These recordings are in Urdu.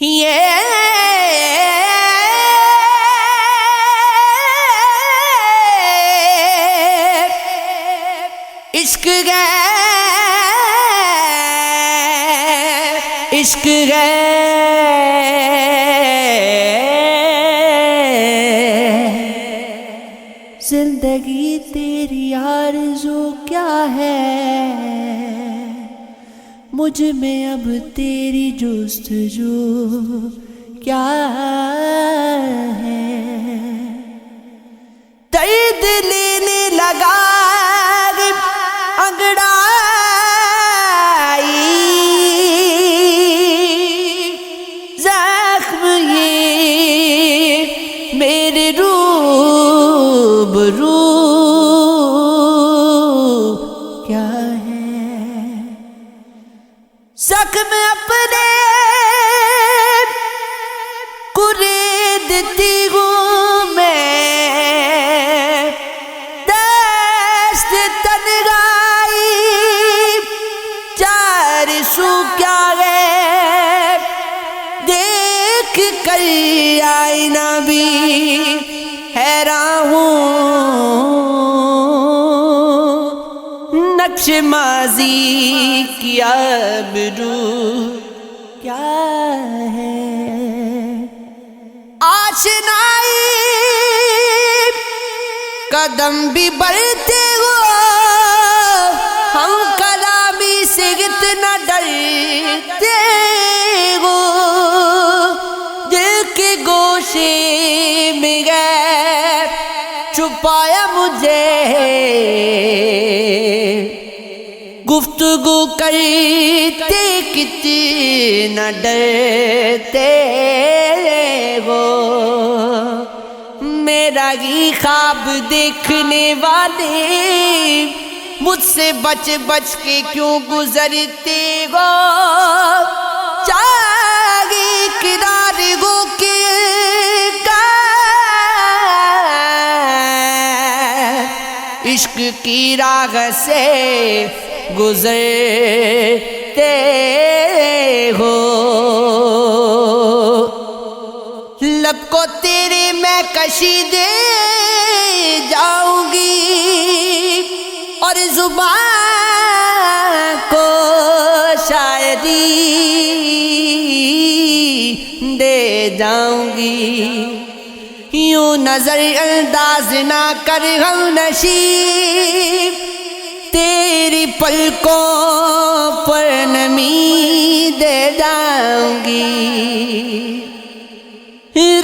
عشق ہے، عشق ہے، زندگی تیری آرزو کیا ہے، مجھ میں اب تیری جستجو کیا ہے، درد لینے لگا انگڑائی، زخم یہ میرے روبرو کیا ہے، زخم اپنے دیتی ہوں میں، دست تنہائی چار سو کیا ہے، دیکھ کر آئینہ بھی حیران ہوں، نقش ماضی کی آبرو کیا ہے، آشنائی قدم بھی بڑھتے ہو، ہم کلامی سے اتنا ڈرتے ہو، دل کے گوشے میں غیر چھپایا مجھے، گفتگو کرتے کتنا ڈرتے ہو، میرا ہی خواب دیکھنے والے مجھ سے بچ بچ کے کیوں گزرتے ہو، چاہے کنارے ہو کے عشق کی راہ سے گزرتے ہو، لب کو تیرے میں کشی دے جاؤں گی، اور زبان کو شاعری دے جاؤں گی، یوں نظر انداز نہ کر ہم نشیب، تیری پلکوں پر نمی دے جاؤں گی،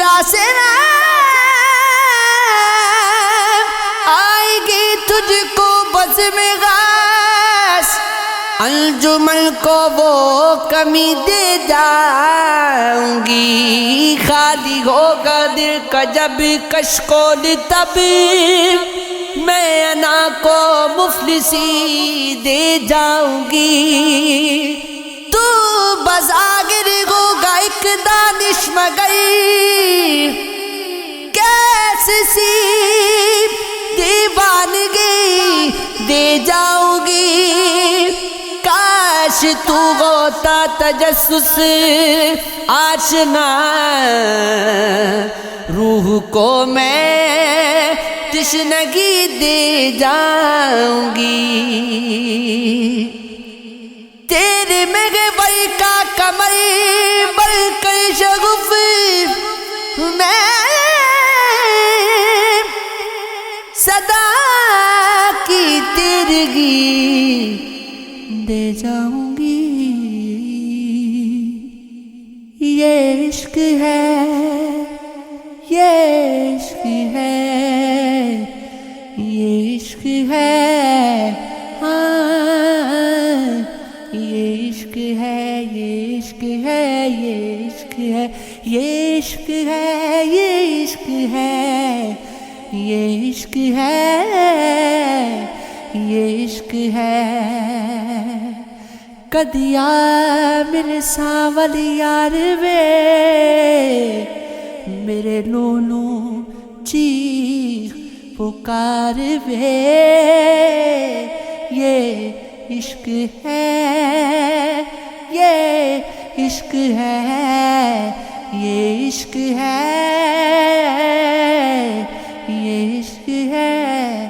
راسنا آئے گی تجھ کو بس میں غاص، انجمن کو وہ کمی دے جاؤں گی، خالی ہوگا دل کا جب کشکول تب میں انا کو مفلسی دے جاؤں گی، تو بزاگر ہوگا ایک دانش مگر، کیسے سی دیوانگی دے جاؤں گی، کاش تو ہوتا تجسس آشنا، روح کو میں تشنگی دے جاؤں گی، تیرے محور کا کمر بل کر شغف میں صدا کی تیرگی دے جاؤں گی، یہ عشق ہے، یہ عشق ہے، یہ عشق ہے، ہاں یہ عشق ہے، یہ عشق ہے، یہ عشق ہے، یہ عشق ہے، یہ عشق ہے، یہ عشق ہے، یہ عشق ہے، کدیا میرے ساول یار وے، میرے لولو چیخ پکار وے، یہ عشق ہے، یہ عشق ہے، یہ عشق ہے، یہ عشق ہے۔